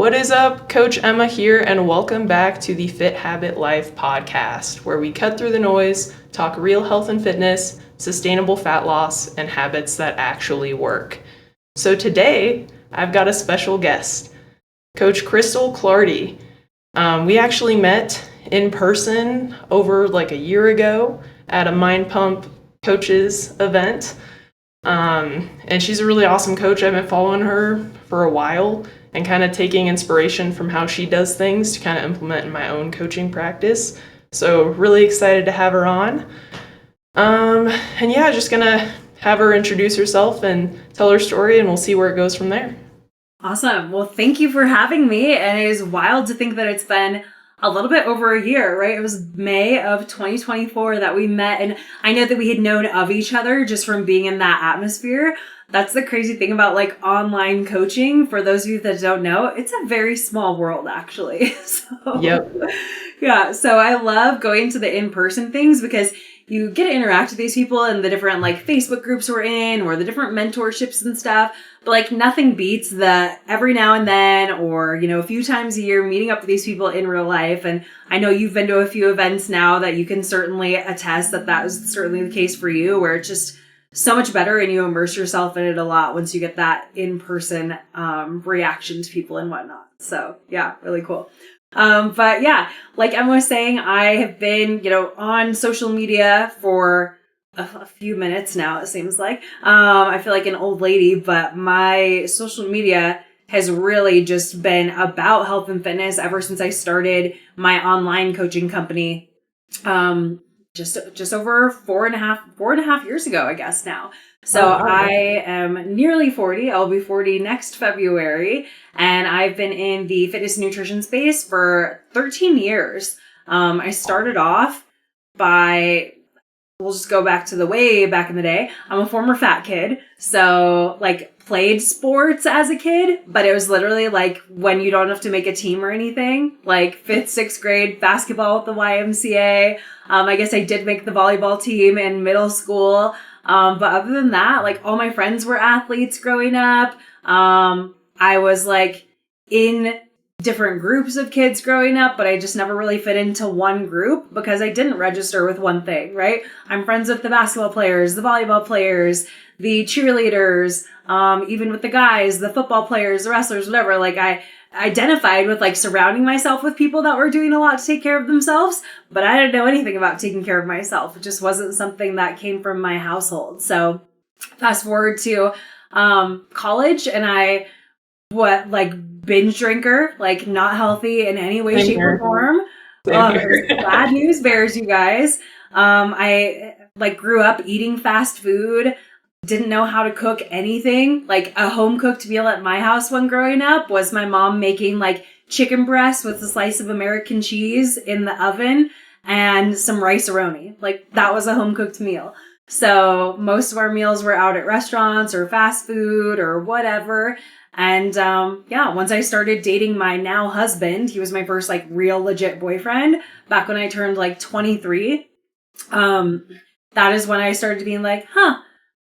What is up? Coach Emma here, and welcome back to the Fit Habit Life podcast, where we cut through the noise, talk real health and fitness, sustainable fat loss, and habits that actually work. So today, I've got a special guest, Coach Clardy. We actually met in person over like a year ago at a Mind Pump coaches event. And she's a really awesome coach. I've been following her for a while and kind of taking inspiration from how she does things to kind of implement in my own coaching practice. So really excited to have her on. And yeah, just gonna have her introduce herself and tell her story, and we'll see where it goes from there. Awesome. Well, thank you for having me. And it is wild to think that it's been a little bit over a year, right? It was May of 2024 that we met. And I know that we had known of each other just from being in that atmosphere. That's the crazy thing about like online coaching. For those of you that don't know, it's a very small world actually. Yep. Yeah. So I love going to the in-person things because you get to interact with these people in the different like Facebook groups we're in or the different mentorships and stuff. But like nothing beats the every now and then or, a few times a year meeting up with these people in real life. And I know you've been to a few events now that you can certainly attest that that was certainly the case for you, where it's just so much better and you immerse yourself in it a lot once you get that in-person reaction to people and whatnot. So yeah, really cool. But yeah, like Emma was saying, I have been, on social media for a few minutes now, it seems like. I feel like an old lady, but my social media has really just been about health and fitness ever since I started my online coaching company. Just over four and a half years ago, I guess now. So I am nearly 40. I'll be 40 next February. And I've been in the fitness and nutrition space for 13 years. I started off we'll just go back to the way back in the day. I'm a former fat kid. So like played sports as a kid, but it was literally like when you don't have to make a team or anything, like 5th, 6th grade basketball with the YMCA. I guess I did make the volleyball team in middle school. But other than that, like all my friends were athletes growing up. I was like in different groups of kids growing up, but I just never really fit into one group because I didn't register with one thing, right? I'm friends with the basketball players, the volleyball players, the cheerleaders, even with the guys, the football players, the wrestlers, whatever. Like I identified with like surrounding myself with people that were doing a lot to take care of themselves, but I didn't know anything about taking care of myself. It just wasn't something that came from my household. So fast forward to college, and I binge drinker, like not healthy in any way, shape, or form. Bad news bears, you guys. I grew up eating fast food, didn't know how to cook anything. Like a home cooked meal at my house when growing up was my mom making like chicken breast with a slice of American cheese in the oven and some rice-a-roni. Like that was a home cooked meal. So most of our meals were out at restaurants or fast food or whatever. And once I started dating my now husband, he was my first like real legit boyfriend back when I turned like 23. That is when I started being like,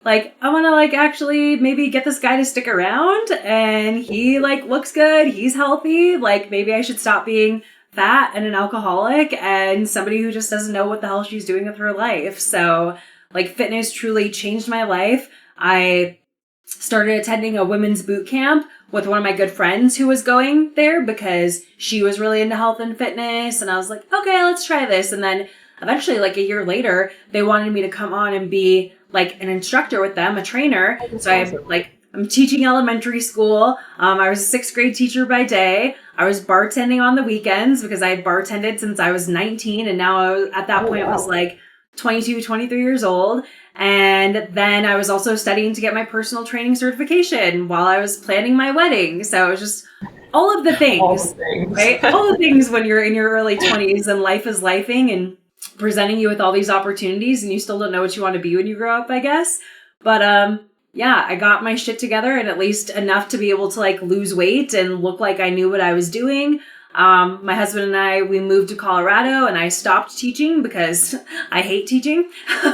I want to actually maybe get this guy to stick around, and he looks good. He's healthy. Maybe I should stop being fat and an alcoholic and somebody who just doesn't know what the hell she's doing with her life. So fitness truly changed my life. I started attending a women's boot camp with one of my good friends who was going there because she was really into health and fitness. And I was like, okay, let's try this. And then eventually, a year later, they wanted me to come on and be an instructor with them, a trainer. So I'm teaching elementary school. I was a 6th grade teacher by day. I was bartending on the weekends because I had bartended since I was 19. And now at that point, I was 22, 23 years old. And then I was also studying to get my personal training certification while I was planning my wedding. So it was just all of the things, right? All the things when you're in your early 20s and life is lifing and presenting you with all these opportunities and you still don't know what you want to be when you grow up, I guess. But I got my shit together, and at least enough to be able to lose weight and look like I knew what I was doing. My husband and I, we moved to Colorado and I stopped teaching because I hate teaching.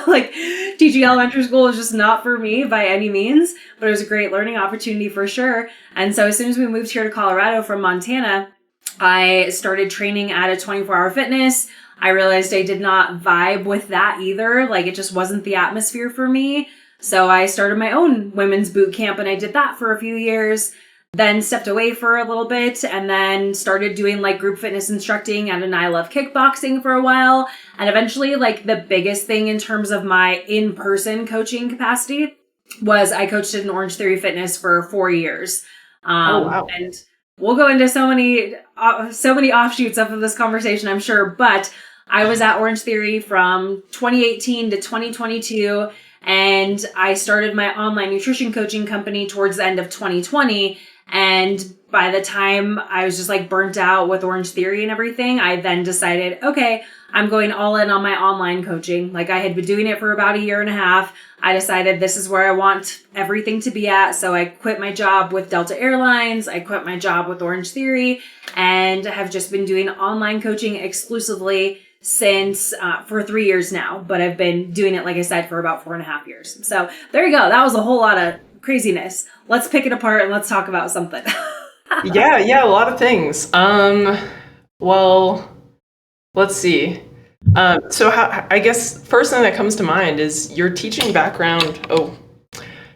Like teaching elementary school is just not for me by any means, but it was a great learning opportunity for sure. And so as soon as we moved here to Colorado from Montana, I started training at a 24-hour fitness. I realized I did not vibe with that either. Like it just wasn't the atmosphere for me. So I started my own women's boot camp and I did that for a few years, then stepped away for a little bit and then started doing like group fitness instructing at an I Love Kickboxing for a while. And eventually like the biggest thing in terms of my in-person coaching capacity was I coached at an Orange Theory Fitness for 4 years. Oh, wow. And we'll go into so many offshoots of this conversation, I'm sure, but I was at Orange Theory from 2018 to 2022. And I started my online nutrition coaching company towards the end of 2020. And by the time I was just like burnt out with Orange Theory and everything, I then decided, okay, I'm going all in on my online coaching. Like I had been doing it for about a year and a half. I decided this is where I want everything to be at. So I quit my job with Delta Airlines. I quit my job with Orange Theory and have just been doing online coaching exclusively since for 3 years now, but I've been doing it, like I said, for about 4.5 years. So there you go. That was a whole lot of craziness. Let's pick it apart and let's talk about something. Yeah, a lot of things. Well, let's see. So I guess first thing that comes to mind is your teaching background. Oh,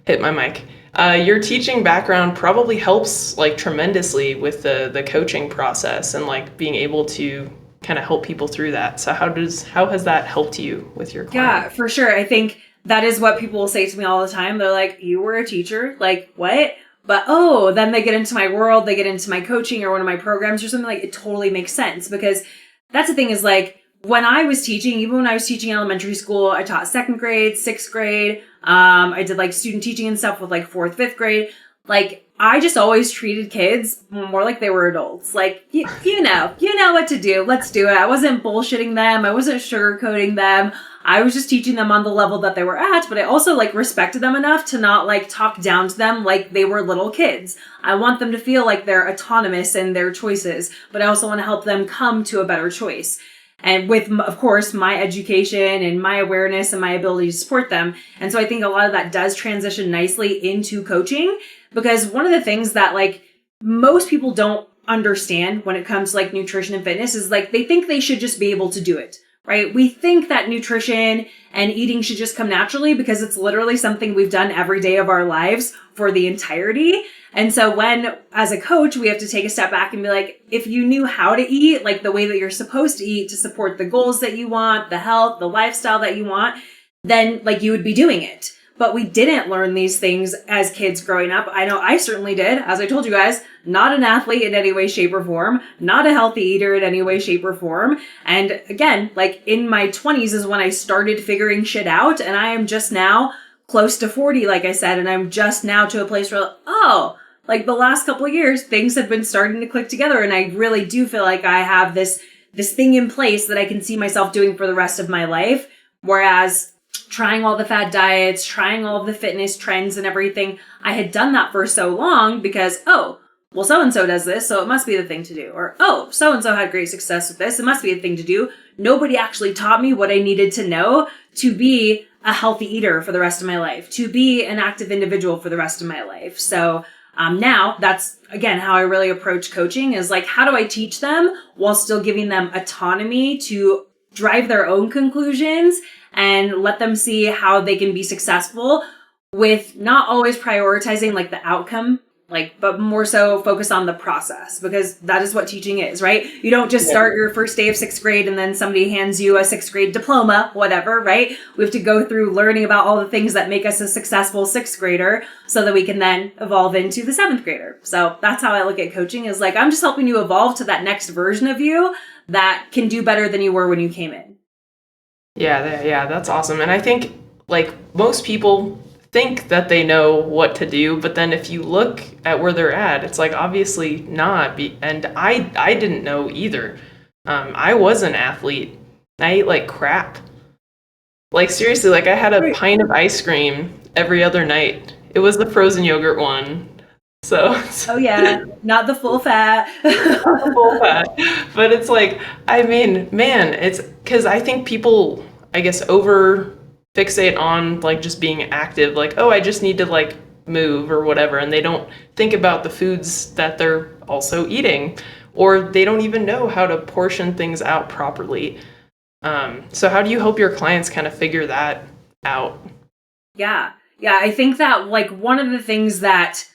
hit my mic. Your teaching background probably helps like tremendously with the coaching process and like being able to kind of help people through that. So how has that helped you with your client? Yeah, for sure. I think that is what people will say to me all the time. They're like, you were a teacher? Like, what? But then they get into my world, they get into my coaching or one of my programs or something, like it totally makes sense because that's the thing is like when I was teaching, even when I was teaching elementary school, I taught 2nd grade, 6th grade. I did like student teaching and stuff with like 4th, 5th grade. Like I just always treated kids more like they were adults. Like, you know what to do. Let's do it. I wasn't bullshitting them. I wasn't sugarcoating them. I was just teaching them on the level that they were at, but I also like respected them enough to not like talk down to them like they were little kids. I want them to feel like they're autonomous in their choices, but I also want to help them come to a better choice. And with, of course, my education and my awareness and my ability to support them. And so I think a lot of that does transition nicely into coaching because one of the things that like most people don't understand when it comes to like nutrition and fitness is like they think they should just be able to do it, right? We think that nutrition and eating should just come naturally because it's literally something we've done every day of our lives for the entirety. And so when, as a coach, we have to take a step back and be like, if you knew how to eat, like the way that you're supposed to eat to support the goals that you want, the health, the lifestyle that you want, then like you would be doing it. But we didn't learn these things as kids growing up. I know I certainly did. As I told you guys, not an athlete in any way, shape, or form, not a healthy eater in any way, shape, or form. And again, like in my 20s is when I started figuring shit out. And I am just now close to 40, like I said, and I'm just now to a place where, like the last couple of years, things have been starting to click together. And I really do feel like I have this thing in place that I can see myself doing for the rest of my life. Whereas trying all the fad diets, trying all of the fitness trends and everything, I had done that for so long because, well, so-and-so does this, so it must be the thing to do. Or, so-and-so had great success with this, it must be the thing to do. Nobody actually taught me what I needed to know to be a healthy eater for the rest of my life, to be an active individual for the rest of my life. So now that's, again, how I really approach coaching is like, how do I teach them while still giving them autonomy to drive their own conclusions and let them see how they can be successful with not always prioritizing like the outcome, like, but more so focus on the process because that is what teaching is, right? You don't just start your first day of 6th grade and then somebody hands you a 6th grade diploma, whatever, right? We have to go through learning about all the things that make us a successful 6th grader so that we can then evolve into the 7th grader. So that's how I look at coaching is like, I'm just helping you evolve to that next version of you that can do better than you were when you came in. Yeah, that's awesome. And I think like most people think that they know what to do, but then if you look at where they're at, it's like obviously not. And I didn't know either. I was an athlete. I ate like crap. Like seriously, like I had a pint of ice cream every other night. It was the frozen yogurt one. So Oh yeah, not the full fat. full fat. But it's like, I mean, man, it's because I think people, I guess, over fixate on like just being active, like, oh, I just need to like move or whatever. And they don't think about the foods that they're also eating, or they don't even know how to portion things out properly. So, how do you help your clients kind of figure that out? Yeah. Yeah. I think that like one of the things that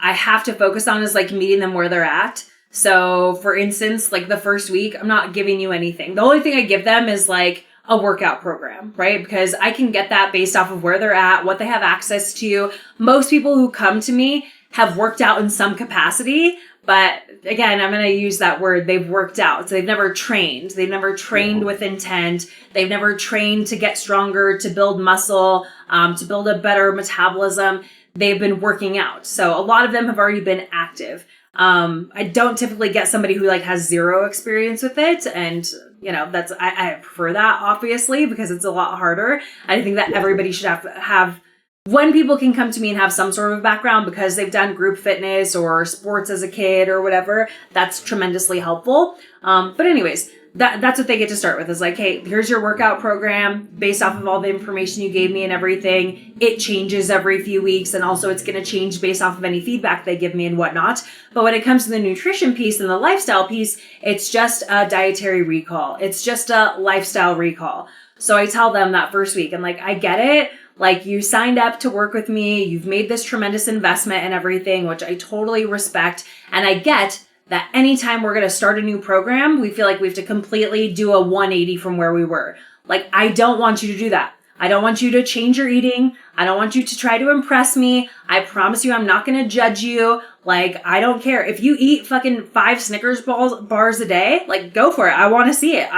I have to focus on is like meeting them where they're at. So for instance, like the first week, I'm not giving you anything. The only thing I give them is like a workout program, right? Because I can get that based off of where they're at, what they have access to. Most people who come to me have worked out in some capacity, but again, I'm going to use that word. They've worked out. So they've never trained. They've never trained with intent. They've never trained to get stronger, to build muscle, to build a better metabolism. They've been working out. So a lot of them have already been active. I don't typically get somebody who like has zero experience with it. And, you know, I prefer that obviously because it's a lot harder. I think that everybody should have when people can come to me and have some sort of background because they've done group fitness or sports as a kid or whatever, that's tremendously helpful. But anyways, that's what they get to start with is like, hey, here's your workout program based off of all the information you gave me and everything. It changes every few weeks. And also it's going to change based off of any feedback they give me and whatnot. But when it comes to the nutrition piece and the lifestyle piece, it's just a dietary recall. It's just a lifestyle recall. So I tell them that first week, I'm like, I get it. Like you signed up to work with me. You've made this tremendous investment and everything, which I totally respect. And I get that anytime we're going to start a new program, we feel like we have to completely do a 180 from where we were. Like, I don't want you to do that. I don't want you to change your eating. I don't want you to try to impress me. I promise you, I'm not going to judge you. Like, I don't care. If you eat fucking 5 Snickers bars a day, like, go for it. I want to see it.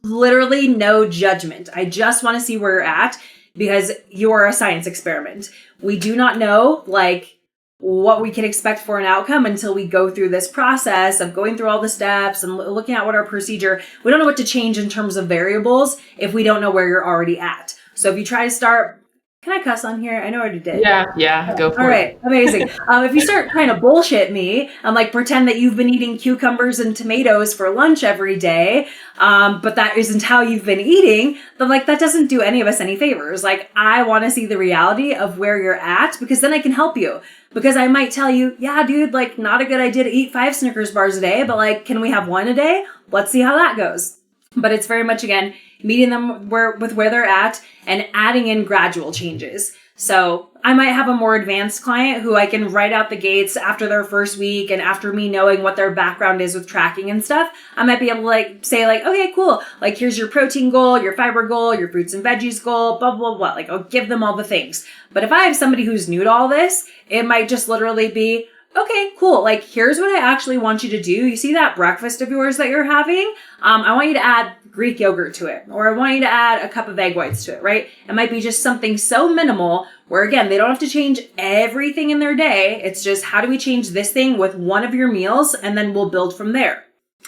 Literally no judgment. I just want to see where you're at because you're a science experiment. We do not know, like, what we can expect for an outcome until we go through this process of going through all the steps and looking at what our procedure, we don't know what to change in terms of variables if we don't know where you're already at. So if you try to start, can I cuss on here? I know I already did. Yeah, go for it. All right, amazing. If you start trying to bullshit me and like pretend that you've been eating cucumbers and tomatoes for lunch every day, but that isn't how you've been eating, then like that doesn't do any of us any favors. Like I want to see the reality of where you're at because then I can help you. Because I might tell you, yeah, dude, like not a good idea to eat 5 Snickers bars a day, but like, can we have 1 a day? Let's see how that goes. But it's very much, again, meeting them with where they're at and adding in gradual changes. So I might have a more advanced client who I can right out the gates after their first week and after me knowing what their background is with tracking and stuff, I might be able to like say like, okay, cool. Like here's your protein goal, your fiber goal, your fruits and veggies goal, blah, blah, blah. Like I'll give them all the things. But if I have somebody who's new to all this, it might just literally be, okay, cool. Like, here's what I actually want you to do. You see that breakfast of yours that you're having? I want you to add Greek yogurt to it, or I want you to add a cup of egg whites to it, right? It might be just something so minimal where, again, they don't have to change everything in their day. It's just, how do we change this thing with one of your meals? And then we'll build from there.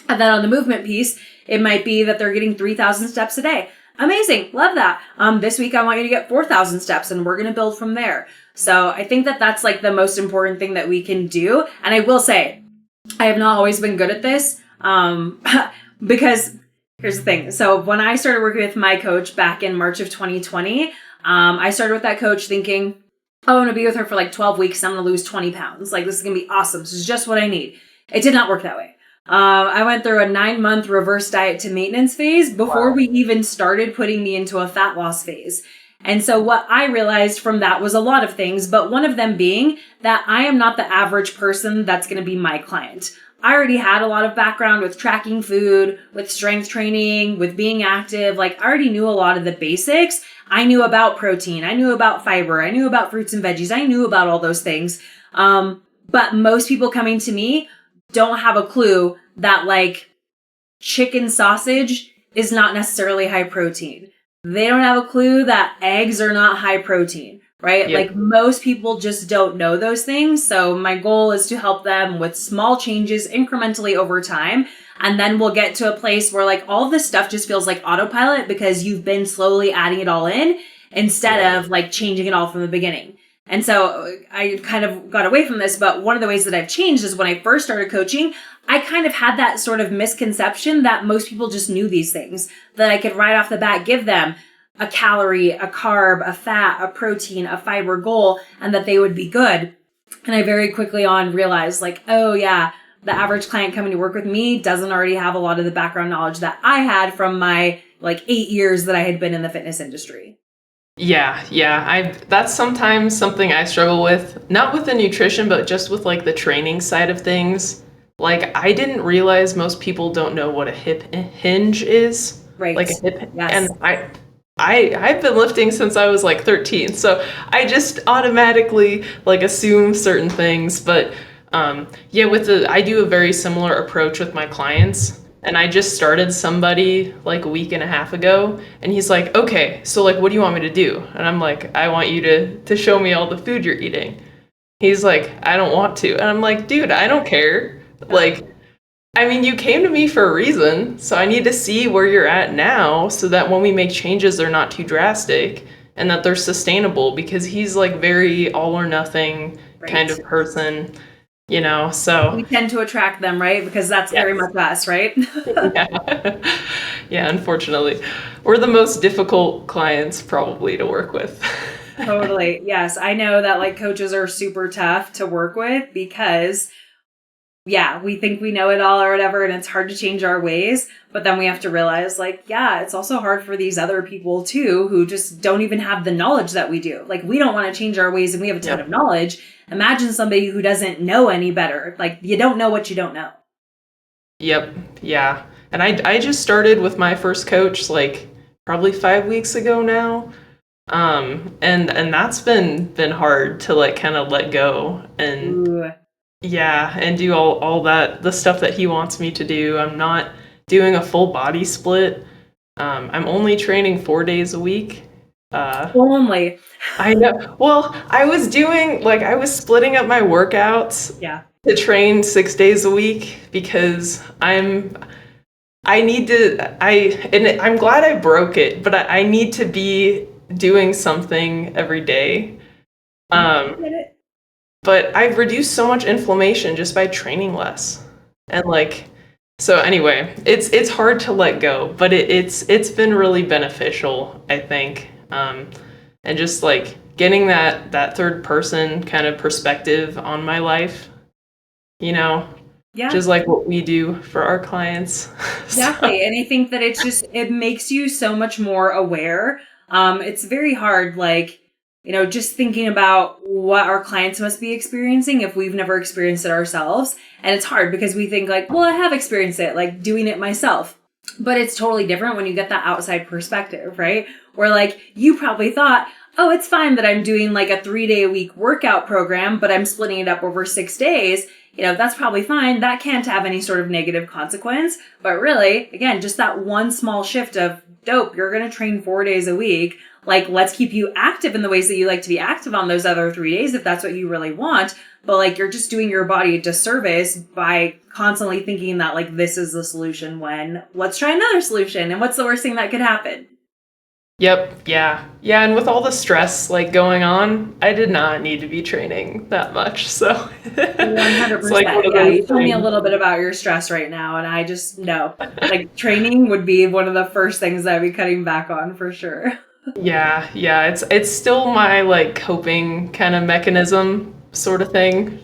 And then on the movement piece, it might be that they're getting 3,000 steps a day. Amazing. Love that. This week, I want you to get 4,000 steps and we're going to build from there. So I think that that's like the most important thing that we can do. And I will say, I have not always been good at this because here's the thing. So when I started working with my coach back in March of 2020, I started with that coach thinking, oh, I'm going to be with her for like 12 weeks. And I'm going to lose 20 pounds. Like, this is going to be awesome. This is just what I need. It did not work that way. I went through a 9-month reverse diet to maintenance phase before we even started putting me into a fat loss phase. And so what I realized from that was a lot of things, but one of them being that I am not the average person that's going to be my client. I already had a lot of background with tracking food, with strength training, with being active. Like I already knew a lot of the basics. I knew about protein. I knew about fiber. I knew about fruits and veggies. I knew about all those things. But most people coming to me don't have a clue that like chicken sausage is not necessarily high protein. They don't have a clue that eggs are not high protein, right? Yep. Like most people just don't know those things. So my goal is to help them with small changes incrementally over time. And then we'll get to a place where like all this stuff just feels like autopilot because you've been slowly adding it all in instead of like changing it all from the beginning. And so I kind of got away from this, but one of the ways that I've changed is when I first started coaching, I kind of had that sort of misconception that most people just knew these things, that I could right off the bat give them a calorie, a carb, a fat, a protein, a fiber goal, and that they would be good. And I very quickly on realized like, oh yeah, the average client coming to work with me doesn't already have a lot of the background knowledge that I had from my like 8 years that I had been in the fitness industry. Yeah. That's sometimes something I struggle with, not with the nutrition, but just with like the training side of things. Like I didn't realize most people don't know what a hip hinge is. Right. Like a hip, Yes. and I've been lifting since I was like 13, so I just automatically like assume certain things. But yeah, I do a very similar approach with my clients. And I just started somebody like a week and a half ago, and he's like, okay, so like, what do you want me to do? And I'm like, I want you to show me all the food you're eating. He's like, I don't want to. And I'm like, dude, I don't care. Like, I mean, you came to me for a reason, so I need to see where you're at now so that when we make changes, they're not too drastic and that they're sustainable, because he's like very all or nothing kind of person. So we tend to attract them, right? Because that's very much us, right? Yeah, unfortunately. We're the most difficult clients probably to work with. Totally. Yes. I know that like coaches are super tough to work with because we think we know it all or whatever, and it's hard to change our ways. But then we have to realize like, it's also hard for these other people too, who just don't even have the knowledge that we do. Like we don't want to change our ways and we have a ton of knowledge. Imagine somebody who doesn't know any better. Like you don't know what you don't know. Yep. Yeah. And I just started with my first coach like probably 5 weeks ago now. And that's been hard to like kind of let go and and do all that, the stuff that he wants me to do. I'm not doing a full body split. I'm only training 4 days a week. Only. I know. Well, I was splitting up my workouts to train 6 days a week because I'm glad I broke it, but I need to be doing something every day. But I've reduced so much inflammation just by training less. And so anyway, it's hard to let go, but it's been really beneficial, I think. And just like getting that third person kind of perspective on my life, just like what we do for our clients. Exactly. And I think that it makes you so much more aware. It's very hard, just thinking about what our clients must be experiencing if we've never experienced it ourselves. And it's hard because we think like, well, I have experienced it, like doing it myself. But it's totally different when you get that outside perspective, right? Where like you probably thought, oh, it's fine that I'm doing like a 3-day-a-week workout program, but I'm splitting it up over 6 days. That's probably fine. That can't have any sort of negative consequence. But really, again, just that one small shift of dope, you're going to train 4 days a week. Like, let's keep you active in the ways that you like to be active on those other 3 days if that's what you really want. But like, you're just doing your body a disservice by constantly thinking that like, this is the solution when let's try another solution. And what's the worst thing that could happen? Yep. Yeah. And with all the stress like going on, I did not need to be training that much. So 100%. Like you told me a little bit about your stress right now, and I just know like training would be one of the first things I'd be cutting back on for sure. Yeah. It's still my like coping kind of mechanism sort of thing.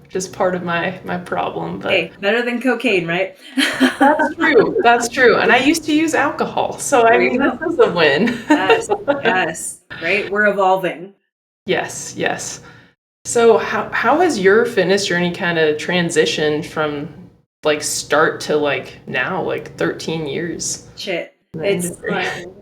Just part of my problem. But hey, better than cocaine, right? That's true. And I used to use alcohol. So I mean, this is a win. Yes. Right? We're evolving. Yes. So how has your fitness journey kind of transitioned from like start to like now, like 13 years? Shit. It's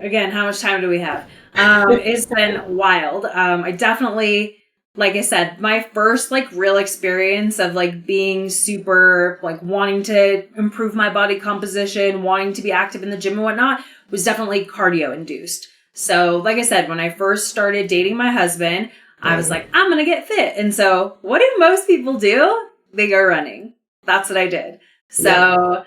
again, how much time do we have? It's been wild. I definitely, like I said, my first like real experience of like being super like wanting to improve my body composition, wanting to be active in the gym and whatnot was definitely cardio induced. So like I said, when I first started dating my husband, I was like, I'm going to get fit. And so what do most people do? They go running. That's what I did. So,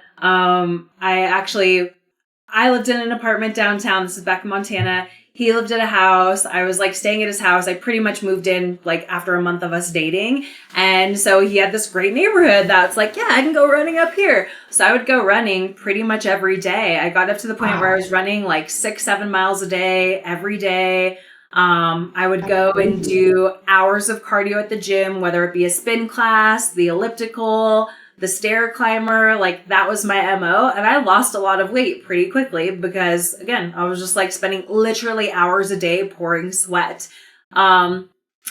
I lived in an apartment downtown. This is back in Montana. he lived at a house. I was like staying at his house. I pretty much moved in like after a month of us dating. And so he had this great neighborhood that's like, yeah, I can go running up here. So I would go running pretty much every day. I got up to the point where I was running like 6-7 miles a day every day. I would go and do hours of cardio at the gym, whether it be a spin class, the elliptical, the stair climber. Like that was my MO. And I lost a lot of weight pretty quickly because again, I was just like spending literally hours a day pouring sweat. And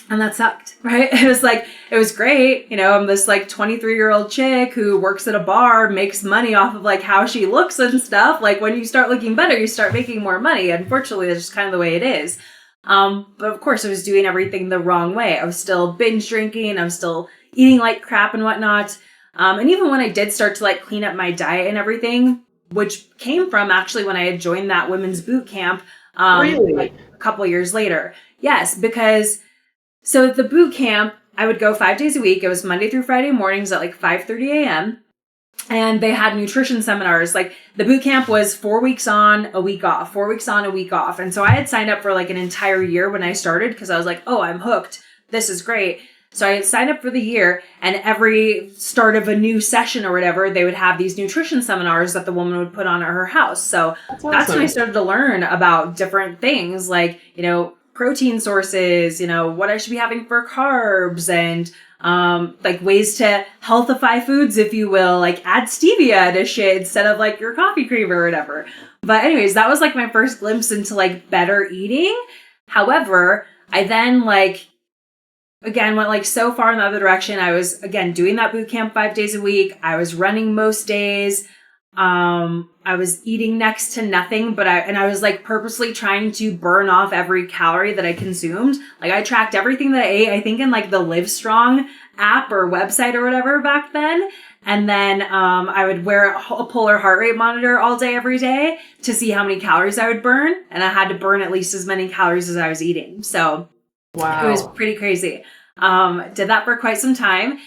that sucked, right? It was great. You know, I'm this like 23-year-old chick who works at a bar, makes money off of like how she looks and stuff. Like when you start looking better, you start making more money. Unfortunately, that's just kind of the way it is. But of course I was doing everything the wrong way. I was still binge drinking. I was still eating like crap and whatnot. And even when I did start to like clean up my diet and everything, which came from actually when I had joined that women's boot camp, Really? like a couple of years later. Yes, because so at the boot camp, I would go 5 days a week. It was Monday through Friday mornings at like 5:30 a.m. And they had nutrition seminars. Like the boot camp was 4 weeks on, a week off, 4 weeks on, a week off. And so I had signed up for like an entire year when I started because I was like, oh, I'm hooked. This is great. So I had signed up for the year, and every start of a new session or whatever, they would have these nutrition seminars that the woman would put on at her house. So that's when I started to learn about different things like, you know, protein sources, you know, what I should be having for carbs and like ways to healthify foods, if you will, like add stevia to shit instead of like your coffee creamer or whatever. But anyways, that was like my first glimpse into like better eating. However, I then like, again, went like so far in the other direction. I was again doing that boot camp 5 days a week. I was running most days. I was eating next to nothing, but I was like purposely trying to burn off every calorie that I consumed. Like I tracked everything that I ate, I think in like the Livestrong app or website or whatever back then. And then, I would wear a polar heart rate monitor all day, every day to see how many calories I would burn. And I had to burn at least as many calories as I was eating. So wow, it was pretty crazy. Did that for quite some time.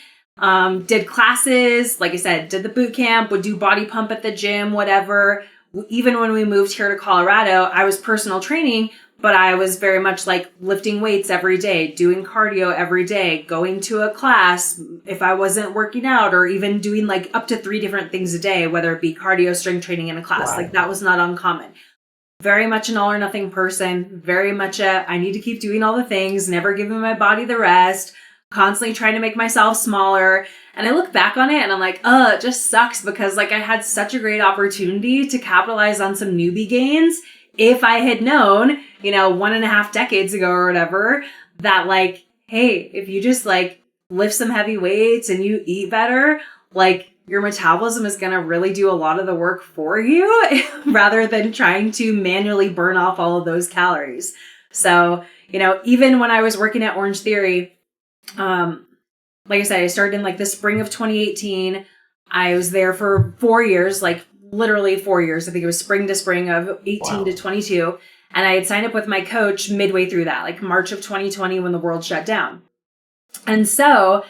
Did classes, like I said, did the boot camp, would do body pump at the gym, whatever. Even when we moved here to Colorado, I was personal training, but I was very much like lifting weights every day, doing cardio every day, going to a class if I wasn't working out, or even doing like up to 3 different things a day, whether it be cardio, strength training, and a class. Wow. Like that was not uncommon. Very much an all or nothing person, very much I need to keep doing all the things, never giving my body the rest, constantly trying to make myself smaller. And I look back on it and I'm like, it just sucks because like I had such a great opportunity to capitalize on some newbie gains. If I had known, 1.5 decades ago or whatever, that like, hey, if you just like lift some heavy weights and you eat better, like your metabolism is going to really do a lot of the work for you rather than trying to manually burn off all of those calories. So, even when I was working at Orange Theory, like I said, I started in like the spring of 2018. I was there for 4 years, like literally 4 years. I think it was spring to spring of 18 to 22. And I had signed up with my coach midway through that, like March of 2020 when the world shut down. And so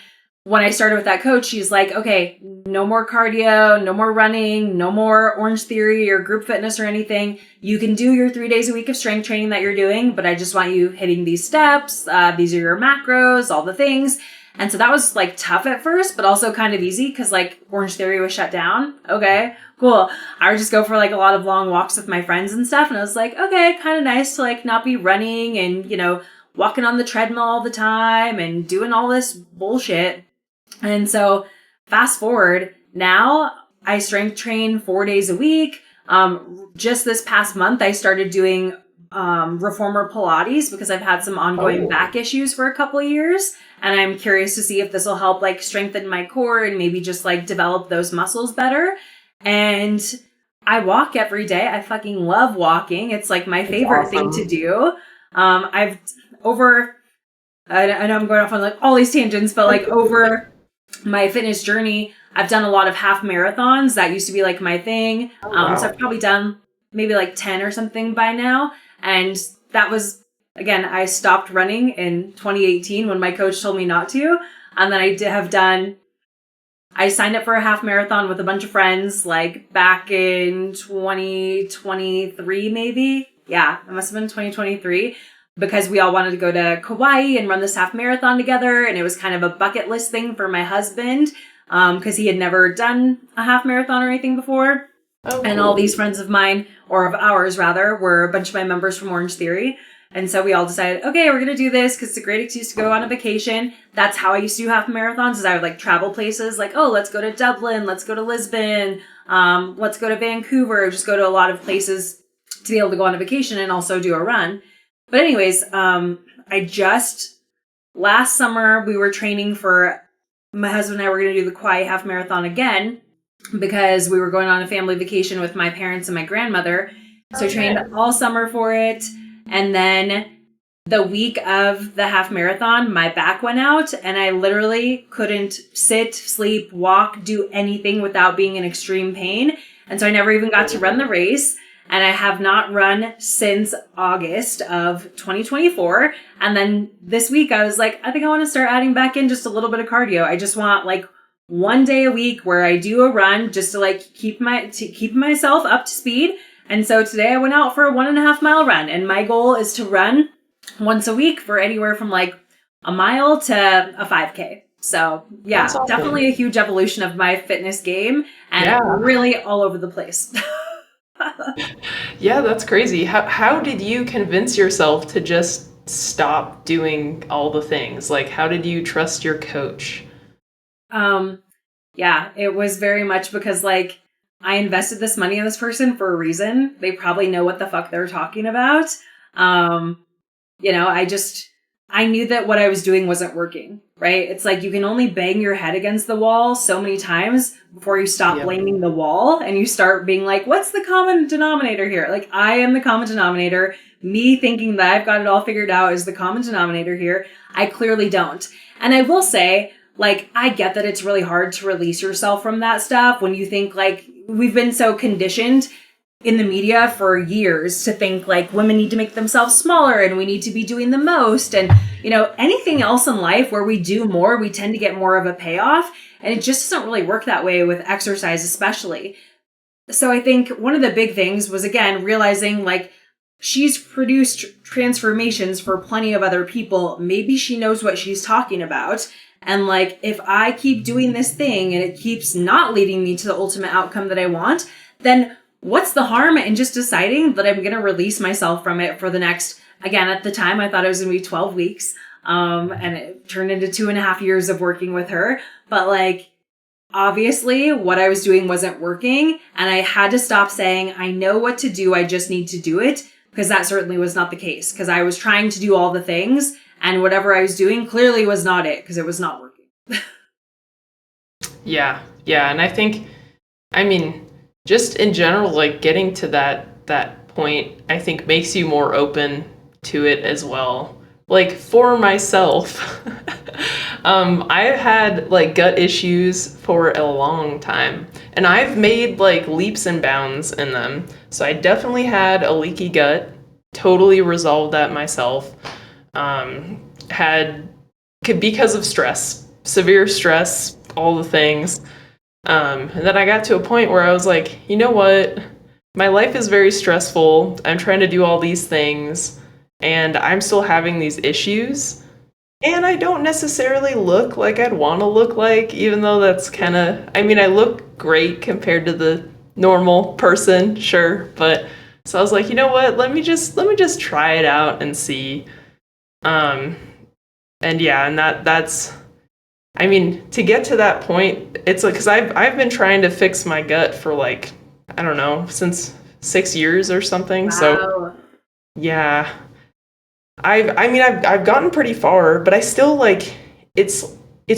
when I started with that coach, she's like, okay, no more cardio, no more running, no more Orange Theory or group fitness or anything. You can do your 3 days a week of strength training that you're doing, but I just want you hitting these steps. These are your macros, all the things. And so that was like tough at first, but also kind of easy because like Orange Theory was shut down. Okay, cool. I would just go for like a lot of long walks with my friends and stuff. And I was like, okay, kind of nice to like not be running and, walking on the treadmill all the time and doing all this bullshit. And so fast forward, now I strength train 4 days a week. Just this past month, I started doing reformer Pilates because I've had some ongoing back issues for a couple of years. And I'm curious to see if this will help like strengthen my core and maybe just like develop those muscles better. And I walk every day. I fucking love walking. It's like my favorite thing to do. I know I'm going off on like all these tangents, but like over my fitness journey, I've done a lot of half marathons. That used to be like my thing. So I've probably done maybe like 10 or something by now. And that was, again, I stopped running in 2018 when my coach told me not to. And then I signed up for a half marathon with a bunch of friends, like back in 2023, maybe Yeah, it must have been 2023 because we all wanted to go to Kauai and run this half marathon together. And it was kind of a bucket list thing for my husband because he had never done a half marathon or anything before. Oh, And cool. all these friends of mine, or of ours rather, were a bunch of my members from Orange Theory. And so we all decided, okay, we're going to do this because it's a great excuse to go on a vacation. That's how I used to do half marathons is I would like travel places like, oh, let's go to Dublin. Let's go to Lisbon. Let's go to Vancouver. Just go to a lot of places to be able to go on a vacation and also do a run. But anyways, last summer we were training for, my husband and I were going to do the Kauai half marathon again because we were going on a family vacation with my parents and my grandmother. So I trained all summer for it. And then the week of the half marathon, my back went out and I literally couldn't sit, sleep, walk, do anything without being in extreme pain. And so I never even got to run the race. And I have not run since August of 2024. And then this week I was like, I think I want to start adding back in just a little bit of cardio. I just want like one day a week where I do a run just to like keep myself up to speed. And so today I went out for a 1.5 mile run, and my goal is to run once a week for anywhere from like a mile to a 5K. So yeah, That's awesome. Definitely a huge evolution of my fitness game and really all over the place. Yeah, that's crazy. How did you convince yourself to just stop doing all the things? Like, how did you trust your coach? Yeah, it was very much because like I invested this money in this person for a reason. They probably know what the fuck they're talking about. I knew that what I was doing wasn't working, right? It's like you can only bang your head against the wall so many times before you stop blaming the wall and you start being like, what's the common denominator here? Like, I am the common denominator. Me thinking that I've got it all figured out is the common denominator here. I clearly don't. And I will say, like, I get that it's really hard to release yourself from that stuff when you think like we've been so conditioned in the media for years to think like women need to make themselves smaller and we need to be doing the most. And, you know, anything else in life where we do more, we tend to get more of a payoff. And it just doesn't really work that way with exercise, especially. So I think one of the big things was, again, realizing like she's produced transformations for plenty of other people. Maybe she knows what she's talking about. And like, if I keep doing this thing and it keeps not leading me to the ultimate outcome that I want, then what's the harm in just deciding that I'm going to release myself from it for the next, again, at the time, I thought it was going to be 12 weeks. And it turned into 2.5 years of working with her. But like, obviously what I was doing wasn't working. And I had to stop saying, I know what to do. I just need to do it. Because that certainly was not the case. Because I was trying to do all the things. And whatever I was doing clearly was not it. Because it was not working. Yeah. And I think, I mean, just in general, like getting to that point, I think makes you more open to it as well. Like for myself, I've had like gut issues for a long time, and I've made like leaps and bounds in them. So I definitely had a leaky gut, totally resolved that myself. Because of stress, severe stress, all the things. And then I got to a point where I was like, you know what? My life is very stressful. I'm trying to do all these things, and I'm still having these issues. And I don't necessarily look like I'd want to look like, even though that's kind of, I mean, I look great compared to the normal person, sure. But so I was like, you know what? Let me just try it out and see. And yeah, and that's, I mean, to get to that point, it's like, because I've been trying to fix my gut for like, I don't know, since 6 years or something. Wow. So yeah, I've gotten pretty far, but I still like, it's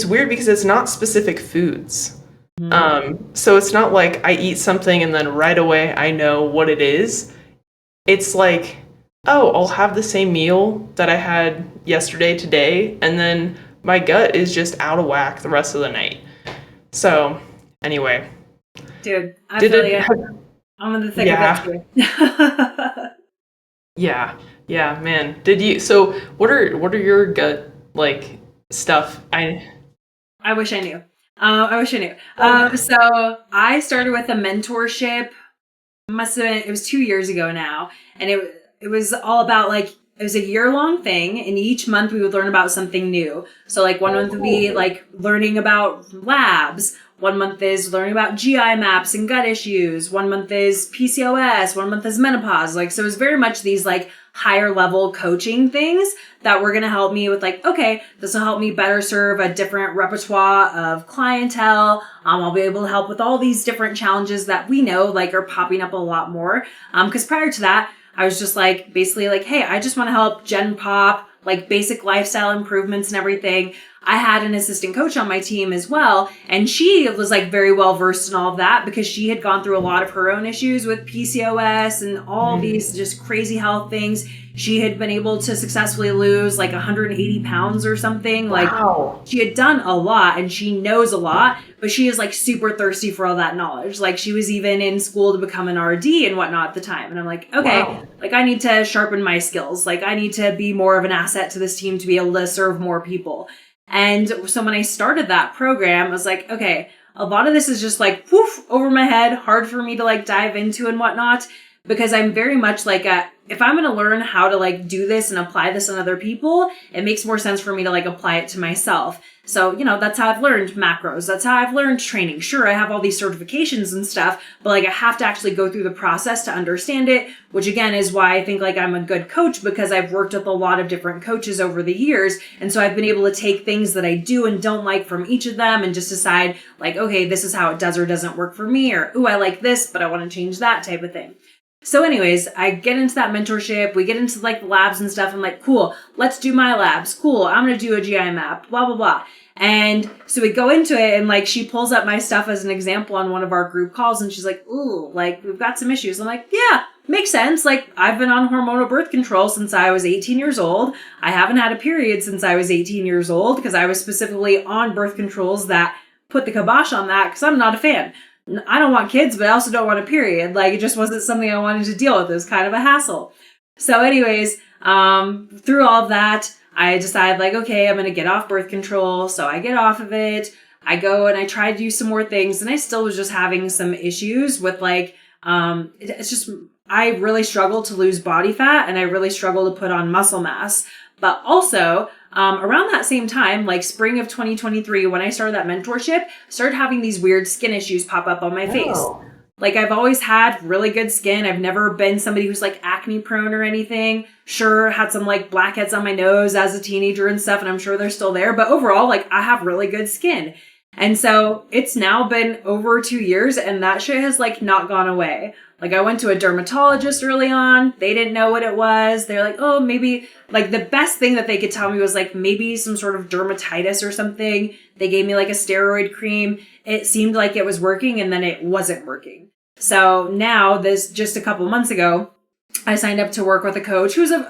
weird because it's not specific foods. So it's not like I eat something and then right away I know what it is. It's like, oh, I'll have the same meal that I had yesterday today, and then my gut is just out of whack the rest of the night. So anyway, dude, I feel you. I'm in the thick of it too. Yeah, man. So what are your gut like stuff? I wish I knew. So I started with a mentorship. It was 2 years ago now, and it it was all about like, it was a year-long thing, and each month we would learn about something new. So like one month would be like learning about labs. One month is learning about GI maps and gut issues. One month is PCOS. One month is menopause. Like, so it was very much these like higher level coaching things that were going to help me with like, okay, this will help me better serve a different repertoire of clientele. I'll be able to help with all these different challenges that we know like are popping up a lot more. Cause prior to that, I was just like, basically like, hey, I just want to help Gen Pop, like basic lifestyle improvements and everything. I had an assistant coach on my team as well. And she was like very well versed in all of that because she had gone through a lot of her own issues with PCOS and all these just crazy health things. She had been able to successfully lose like 180 pounds or something. Wow. Like she had done a lot and she knows a lot, but she is like super thirsty for all that knowledge. Like she was even in school to become an RD and whatnot at the time. And I'm like, okay, Wow. like I need to sharpen my skills. Like I need to be more of an asset to this team to be able to serve more people. And so when I started that program, I was like, okay, a lot of this is just like woof over my head, hard for me to like dive into and whatnot, because I'm very much like if I'm going to learn how to like do this and apply this on other people, it makes more sense for me to like apply it to myself. So, you know, that's how I've learned macros. That's how I've learned training. Sure, I have all these certifications and stuff, but like I have to actually go through the process to understand it, which again is why I think like I'm a good coach because I've worked with a lot of different coaches over the years. And so I've been able to take things that I do and don't like from each of them and just decide like, okay, this is how it does or doesn't work for me, or, ooh, I like this, but I want to change that type of thing. So anyways, I get into that mentorship. We get into like the labs and stuff. I'm like, cool, let's do my labs. Cool. I'm going to do a GI map, blah, blah, blah. And so we go into it and like, she pulls up my stuff as an example on one of our group calls. And she's like, ooh, like we've got some issues. I'm like, yeah, makes sense. Like I've been on hormonal birth control since I was 18 years old. I haven't had a period since I was 18 years old because I was specifically on birth controls that put the kibosh on that because I'm not a fan. I don't want kids, but I also don't want a period. Like it just wasn't something I wanted to deal with. It was kind of a hassle. So anyways, through all of that, I decided like, okay, I'm going to get off birth control. So I get off of it. I go and I try to do some more things and I still was just having some issues with like, it's just, I really struggle to lose body fat and I really struggle to put on muscle mass, but also, around that same time, like spring of 2023, when I started that mentorship, I started having these weird skin issues pop up on my face. Like I've always had really good skin. I've never been somebody who's like acne prone or anything. Sure, had some like blackheads on my nose as a teenager and stuff, and I'm sure they're still there. But overall, like I have really good skin. And so it's now been over 2 years and that shit has like not gone away. Like I went to a dermatologist early on. They didn't know what it was. They're like, oh, maybe like the best thing that they could tell me was like maybe some sort of dermatitis or something. They gave me like a steroid cream. It seemed like it was working and then it wasn't working. So now this just a couple months ago, I signed up to work with a coach who's an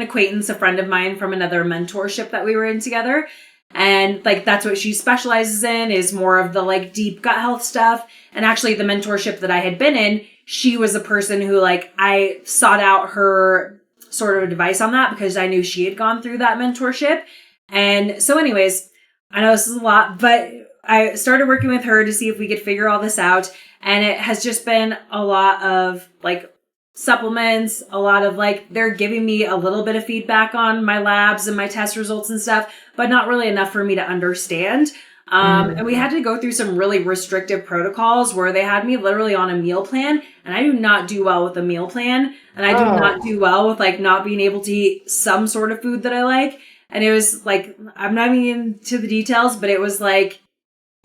acquaintance, a friend of mine from another mentorship that we were in together. And like, that's what she specializes in is more of the like deep gut health stuff. And actually the mentorship that I had been in, she was a person who like, I sought out her sort of advice on that because I knew she had gone through that mentorship. And so anyways, I know this is a lot, but I started working with her to see if we could figure all this out. And it has just been a lot of like supplements, a lot of like, they're giving me a little bit of feedback on my labs and my test results and stuff, but not really enough for me to understand. And we had to go through some really restrictive protocols where they had me literally on a meal plan, and I do not do well with a meal plan. And I do not do well with like not being able to eat some sort of food that I like. And it was like, I'm not even into the details, but it was like,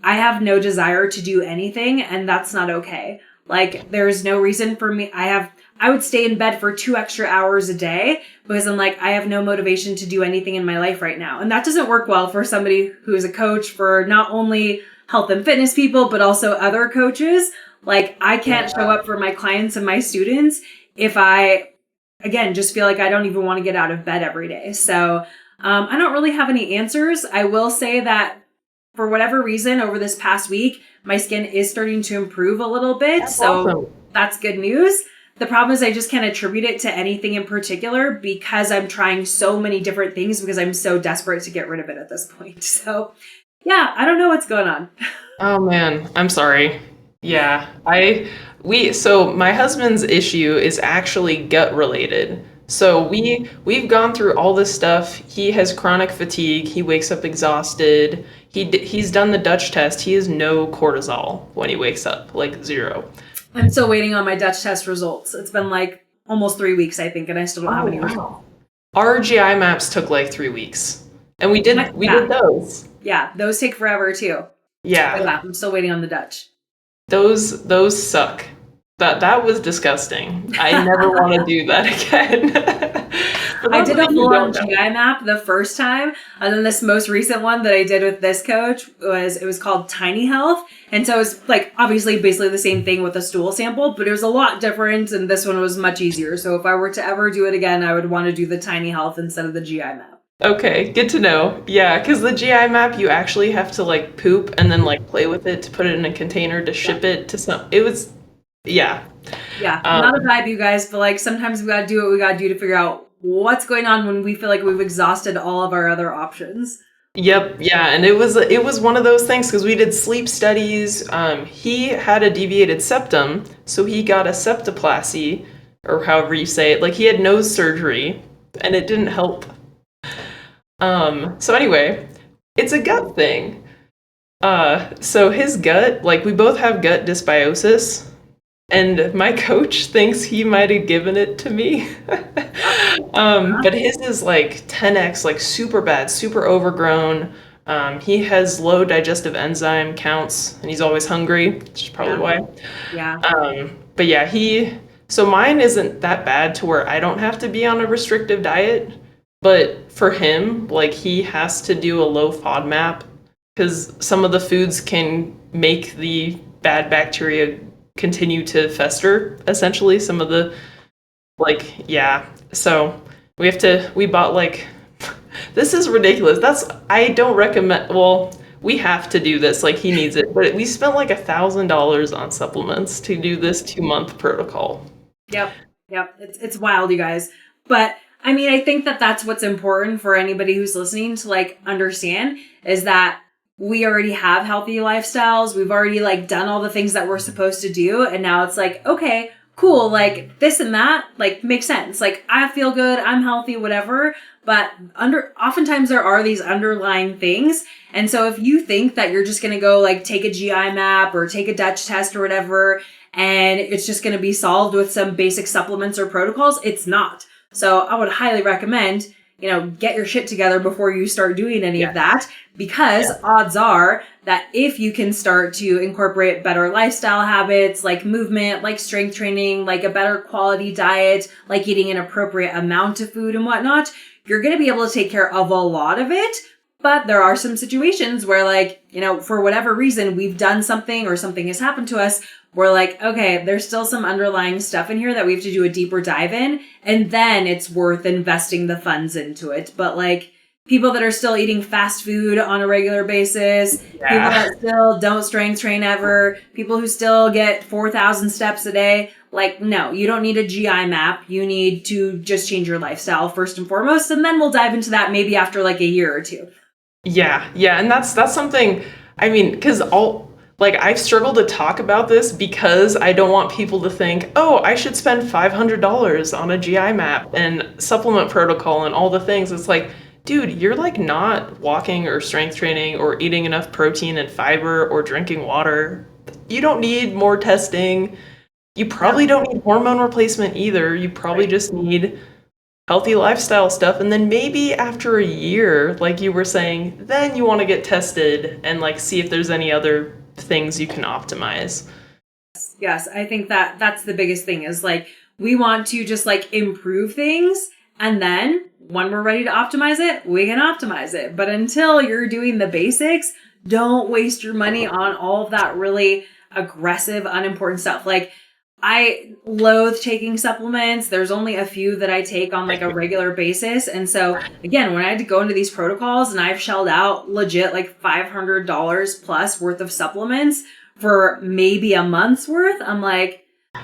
I have no desire to do anything, and that's not okay. Like, there's no reason for me. I would stay in bed for 2 extra hours a day because I'm like, I have no motivation to do anything in my life right now. And that doesn't work well for somebody who is a coach for not only health and fitness people, but also other coaches. Like, I can't show up for my clients and my students if I, again, just feel like I don't even want to get out of bed every day. So, I don't really have any answers. I will say that for whatever reason, over this past week, my skin is starting to improve a little bit. Awesome. That's good news. The problem is I just can't attribute it to anything in particular because I'm trying so many different things because I'm so desperate to get rid of it at this point. So yeah, I don't know what's going on. Oh man, I'm sorry. Yeah, so my husband's issue is actually gut related. So we've gone through all this stuff. He has chronic fatigue. He wakes up exhausted. He's done the Dutch test. He has no cortisol when he wakes up, like zero. I'm still waiting on my Dutch test results. It's been like almost 3 weeks, I think, and I still don't have any wow. results. Our GI maps took like 3 weeks, and we did those. Yeah, those take forever too. Yeah, But yeah, I'm still waiting on the Dutch. those suck. That was disgusting. I never want to do that again. I did a full-on GI map the first time, and then this most recent one that I did with this coach was called Tiny Health, and so it was like obviously basically the same thing with a stool sample, but it was a lot different, and this one was much easier. So if I were to ever do it again, I would want to do the Tiny Health instead of the GI map. Okay, good to know. Yeah, because the GI map, you actually have to like poop and then like play with it to put it in a container to ship it to some. It was, yeah. Yeah, not a vibe, you guys, but like sometimes we gotta do what we gotta do to figure out what's going on when we feel like we've exhausted all of our other options. Yep, yeah, and it was one of those things because we did sleep studies. He had a deviated septum, so he got a septoplasty, or however you say it. Like he had nose surgery, and it didn't help. So anyway, it's a gut thing. So his gut, like we both have gut dysbiosis, and my coach thinks he might have given it to me. But his is like 10x, like super bad, super overgrown. He has low digestive enzyme counts, and he's always hungry, which is probably why. Yeah. But yeah, so mine isn't that bad to where I don't have to be on a restrictive diet. But for him, like he has to do a low FODMAP because some of the foods can make the bad bacteria continue to fester, essentially. Some of the, like, yeah. So we bought like, this is ridiculous. I don't recommend, well, we have to do this, like he needs it. But we spent like $1,000 on supplements to do this 2-month protocol. Yep. It's wild, you guys. But I mean, I think that that's what's important for anybody who's listening to like understand is that we already have healthy lifestyles. We've already like done all the things that we're supposed to do. And now it's like, okay, cool. Like this and that, like makes sense. Like I feel good. I'm healthy, whatever. But oftentimes there are these underlying things. And so if you think that you're just going to go like take a GI map or take a Dutch test or whatever, and it's just going to be solved with some basic supplements or protocols, it's not. So I would highly recommend, get your shit together before you start doing any of that, because odds are that if you can start to incorporate better lifestyle habits, like movement, like strength training, like a better quality diet, like eating an appropriate amount of food and whatnot, you're going to be able to take care of a lot of it. But there are some situations where like, for whatever reason, we've done something or something has happened to us. We're like, okay, there's still some underlying stuff in here that we have to do a deeper dive in. And then it's worth investing the funds into it. But like people that are still eating fast food on a regular basis, people that still don't strength train ever, people who still get 4,000 steps a day. Like, no, you don't need a GI map. You need to just change your lifestyle first and foremost. And then we'll dive into that maybe after like a year or two. Yeah. And that's something, I mean, because I've struggled to talk about this because I don't want people to think, oh, I should spend $500 on a GI map and supplement protocol and all the things. It's like, dude, you're like not walking or strength training or eating enough protein and fiber or drinking water. You don't need more testing. You probably don't need hormone replacement either. You probably just need healthy lifestyle stuff. And then maybe after a year, like you were saying, then you want to get tested and like see if there's any other things you can optimize. Yes, I think that that's the biggest thing is like we want to just like improve things, and then when we're ready to optimize it, we can optimize it. But until you're doing the basics, don't waste your money on all of that really aggressive, unimportant stuff. Like I loathe taking supplements. There's only a few that I take on like a regular basis. And so again, when I had to go into these protocols and I've shelled out legit like $500 plus worth of supplements for maybe a month's worth, I'm like, all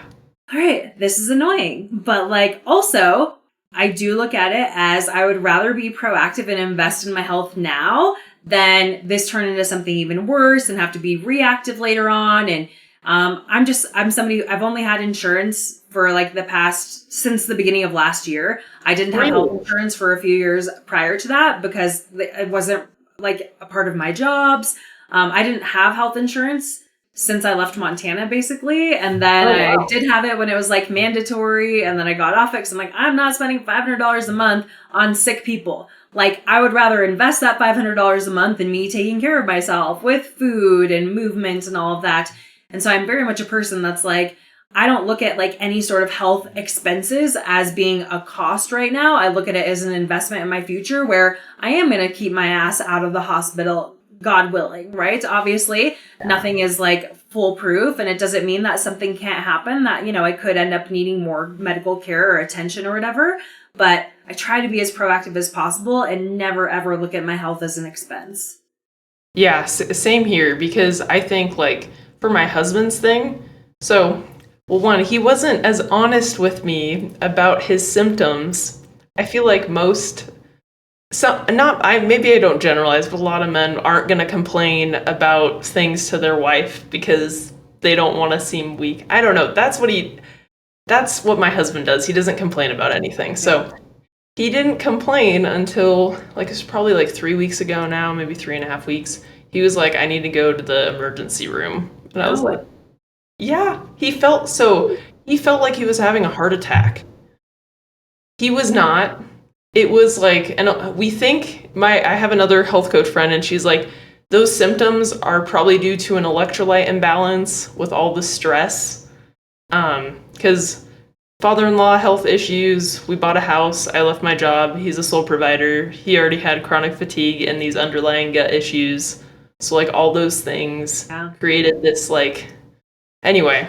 right, this is annoying. But like also, I do look at it as I would rather be proactive and invest in my health now than this turn into something even worse and have to be reactive later on. And I'm somebody, I've only had insurance for like since the beginning of last year. I didn't have health insurance for a few years prior to that because it wasn't like a part of my jobs. I didn't have health insurance since I left Montana, basically. And then I did have it when it was like mandatory. And then I got off it because I'm like, I'm not spending $500 a month on sick people. Like, I would rather invest that $500 a month in me taking care of myself with food and movement and all of that. And so I'm very much a person that's like, I don't look at like any sort of health expenses as being a cost right now. I look at it as an investment in my future where I am going to keep my ass out of the hospital, God willing, right? Obviously, nothing is like foolproof, and it doesn't mean that something can't happen, that, you know, I could end up needing more medical care or attention or whatever. But I try to be as proactive as possible and never ever look at my health as an expense. Yeah, same here, because I think like for my husband's thing, so, well, one, he wasn't as honest with me about his symptoms. I feel like maybe I don't generalize, but a lot of men aren't going to complain about things to their wife because they don't want to seem weak. I don't know. That's what my husband does. He doesn't complain about anything. So he didn't complain until like, it's probably like 3 weeks ago now, maybe 3.5 weeks. He was like, I need to go to the emergency room. And I was like, yeah, he felt like he was having a heart attack. He was not. It was like, and we think, I have another health coach friend, and she's like, those symptoms are probably due to an electrolyte imbalance with all the stress. Because father-in-law health issues, we bought a house, I left my job, he's a sole provider, he already had chronic fatigue and these underlying gut issues. So like all those things created this like, anyway.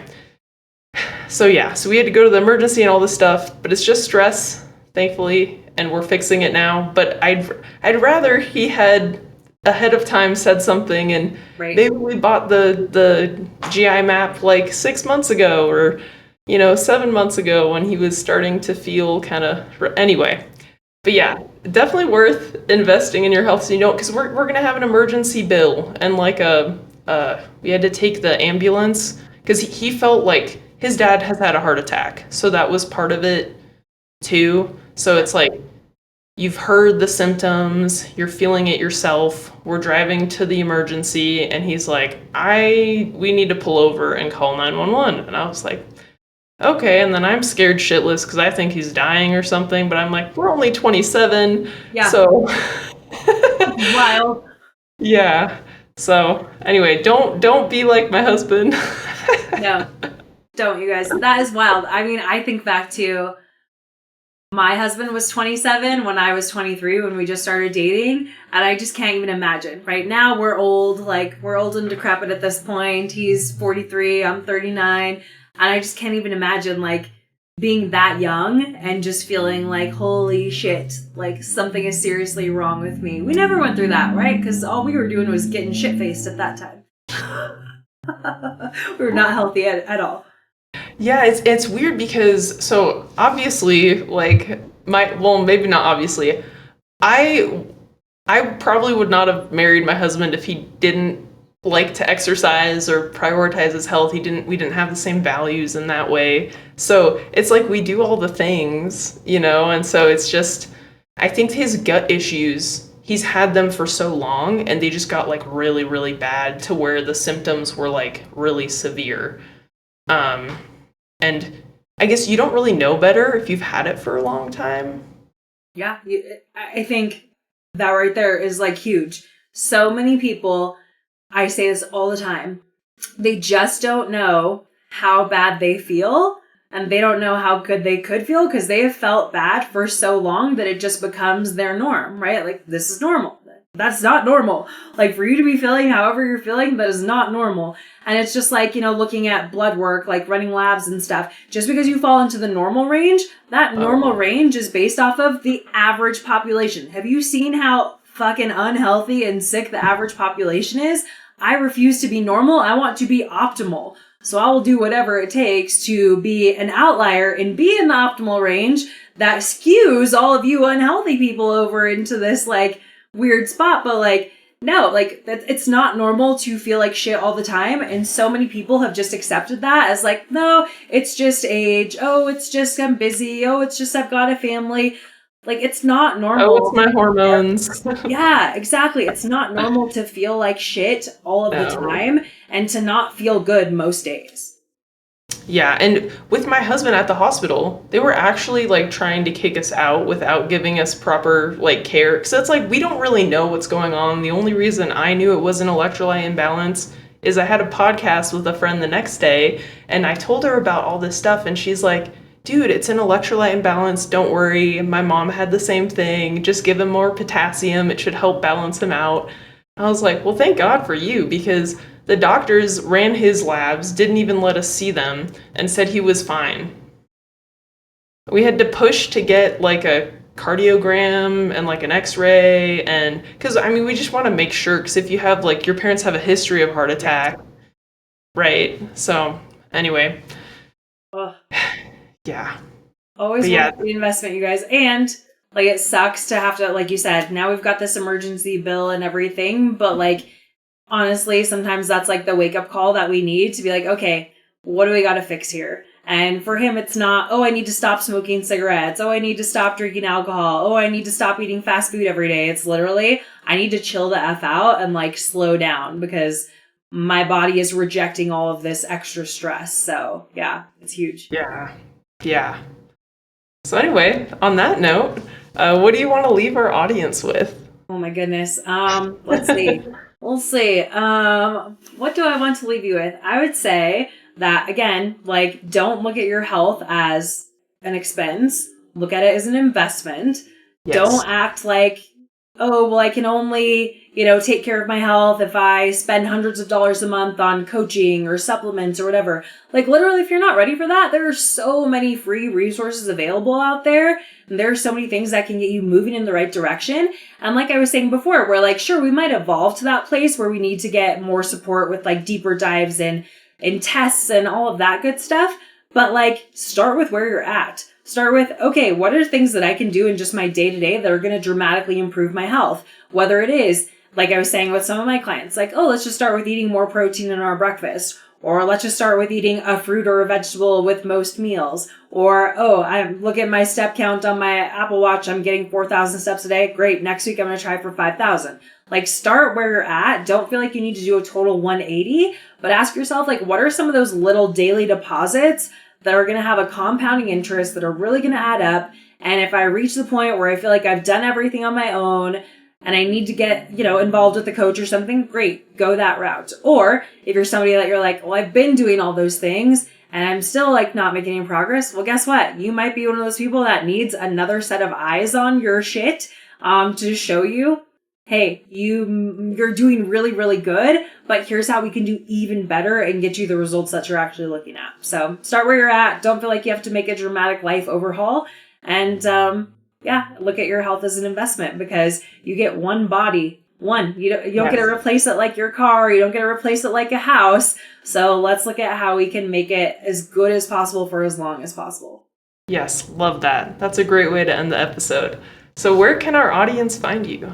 So yeah, so we had to go to the emergency and all this stuff, but it's just stress, thankfully, and we're fixing it now. But I'd rather he had ahead of time said something, and maybe we bought the GI map like 6 months ago, or 7 months ago when he was starting to feel kind of, anyway. But yeah, definitely worth investing in your health, so you don't, because we're gonna have an emergency bill, and like we had to take the ambulance because he felt like his dad has had a heart attack, so that was part of it too. So it's like, you've heard the symptoms, you're feeling it yourself, we're driving to the emergency, and he's like, we need to pull over and call 911. And I was like, okay. And then I'm scared shitless because I think he's dying or something, but I'm like, we're only 27. Yeah. So wild. Yeah. So anyway, don't be like my husband. No, don't, you guys. That is wild. I mean, I think back to my husband was 27 when I was 23 when we just started dating, and I just can't even imagine. Right now, we're old and decrepit at this point. He's 43, I'm 39, and I just can't even imagine like being that young and just feeling like, holy shit, like something is seriously wrong with me. We never went through that, right? Because all we were doing was getting shit-faced at that time. We were not healthy at all. Yeah, it's weird because, so obviously, like maybe not obviously, I probably would not have married my husband if he didn't like to exercise or prioritize his health. We didn't have the same values in that way. So it's like we do all the things, and so it's just, I think his gut issues, he's had them for so long, and they just got like really, really bad to where the symptoms were like really severe. And I guess you don't really know better if you've had it for a long time. Yeah, I think that right there is like huge. So many people, I say this all the time, they just don't know how bad they feel, and they don't know how good they could feel because they have felt bad for so long that it just becomes their norm, right? Like, this is normal. That's not normal. Like, for you to be feeling however you're feeling, that is not normal. And it's just like, looking at blood work, like running labs and stuff. Just because you fall into the normal range, that normal range is based off of the average population. Have you seen how fucking unhealthy and sick the average population is? I refuse to be normal. I want to be optimal. So I will do whatever it takes to be an outlier and be in the optimal range that skews all of you unhealthy people over into this like weird spot. But like, no, like it's not normal to feel like shit all the time. And so many people have just accepted that as like, no, it's just age. Oh, it's just I'm busy. Oh, it's just I've got a family. Like, it's not normal. Oh, it's my hormones. Yeah, exactly. It's not normal to feel like shit all of the No. time and to not feel good most days. Yeah, and with my husband at the hospital, they were actually like trying to kick us out without giving us proper like care. Because it's like we don't really know what's going on. The only reason I knew it was an electrolyte imbalance is I had a podcast with a friend the next day, and I told her about all this stuff, and she's like, dude, it's an electrolyte imbalance. Don't worry. My mom had the same thing. Just give him more potassium. It should help balance him out. I was like, well, thank God for you, because the doctors ran his labs, didn't even let us see them, and said he was fine. We had to push to get like a cardiogram and like an x-ray, and because I mean we just want to make sure, because if you have like your parents have a history of heart attack, right? So anyway, Ugh. yeah. Always But yeah. worth the investment, you guys. And like, it sucks to have to, like you said, now we've got this emergency bill and everything, but like, honestly, sometimes that's like the wake up call that we need to be like, okay, what do we got to fix here? And for him, it's not, oh, I need to stop smoking cigarettes. Oh, I need to stop drinking alcohol. Oh, I need to stop eating fast food every day. It's literally, I need to chill the F out and like slow down because my body is rejecting all of this extra stress. So yeah, it's huge. Yeah. Yeah. So anyway, on that note, what do you want to leave our audience with? Oh my goodness. Let's see. We'll see. What do I want to leave you with? I would say that again, like, don't look at your health as an expense. Look at it as an investment. Yes. Don't act like, oh, well, I can only, take care of my health if I spend hundreds of dollars a month on coaching or supplements or whatever. Like, literally, if you're not ready for that, there are so many free resources available out there. And there are so many things that can get you moving in the right direction. And like I was saying before, we're like, sure, we might evolve to that place where we need to get more support with like deeper dives and tests and all of that good stuff. But like, start with where you're at. Start with, okay, what are things that I can do in just my day to day that are going to dramatically improve my health? Whether it is, like I was saying with some of my clients, like, oh, let's just start with eating more protein in our breakfast. Or let's just start with eating a fruit or a vegetable with most meals. Or, oh, I'm looking at my step count on my Apple Watch. I'm getting 4,000 steps a day. Great. Next week, I'm going to try for 5,000. Like, start where you're at. Don't feel like you need to do a total 180, but ask yourself, like, what are some of those little daily deposits that are going to have a compounding interest that are really going to add up? And if I reach the point where I feel like I've done everything on my own and I need to get, involved with a coach or something, great, go that route. Or if you're somebody that you're like, well, I've been doing all those things and I'm still like not making any progress, well, guess what? You might be one of those people that needs another set of eyes on your shit to show you, hey, you're doing really, really good, but here's how we can do even better and get you the results that you're actually looking at. So start where you're at. Don't feel like you have to make a dramatic life overhaul. And look at your health as an investment because you get one body. You don't get to replace it like your car. You don't get to replace it like a house. So let's look at how we can make it as good as possible for as long as possible. Yes, love that. That's a great way to end the episode. So where can our audience find you?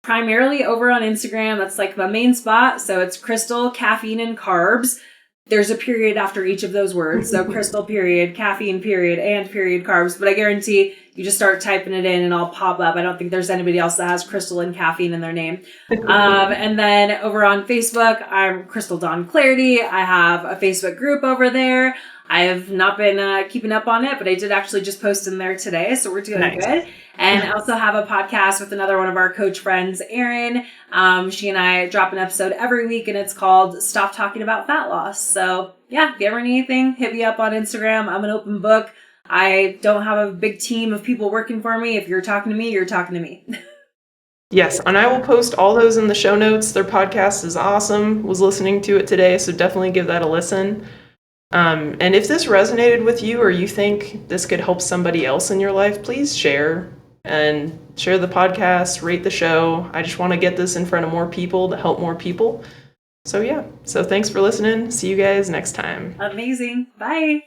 Primarily over on Instagram. That's like my main spot. So it's Crystal, caffeine, and carbs. There's a period after each of those words. So Crystal period, caffeine period, and period carbs. But I guarantee you just start typing it in and I'll pop up. I don't think there's anybody else that has Crystal and caffeine in their name. And then over on Facebook, I'm Crystal Dawn Clardy. I have a Facebook group over there. I have not been keeping up on it, but I did actually just post in there today. So we're doing good. And I also have a podcast with another one of our coach friends, Erin. She and I drop an episode every week and it's called Stop Talking About Fat Loss. So yeah, if you ever need anything, hit me up on Instagram. I'm an open book. I don't have a big team of people working for me. If you're talking to me, you're talking to me. Yes, and I will post all those in the show notes. Their podcast is awesome. Was listening to it today, so definitely give that a listen. And if this resonated with you or you think this could help somebody else in your life, please share and share the podcast, rate the show. I just want to get this in front of more people to help more people. So yeah, so thanks for listening. See you guys next time. Amazing. Bye.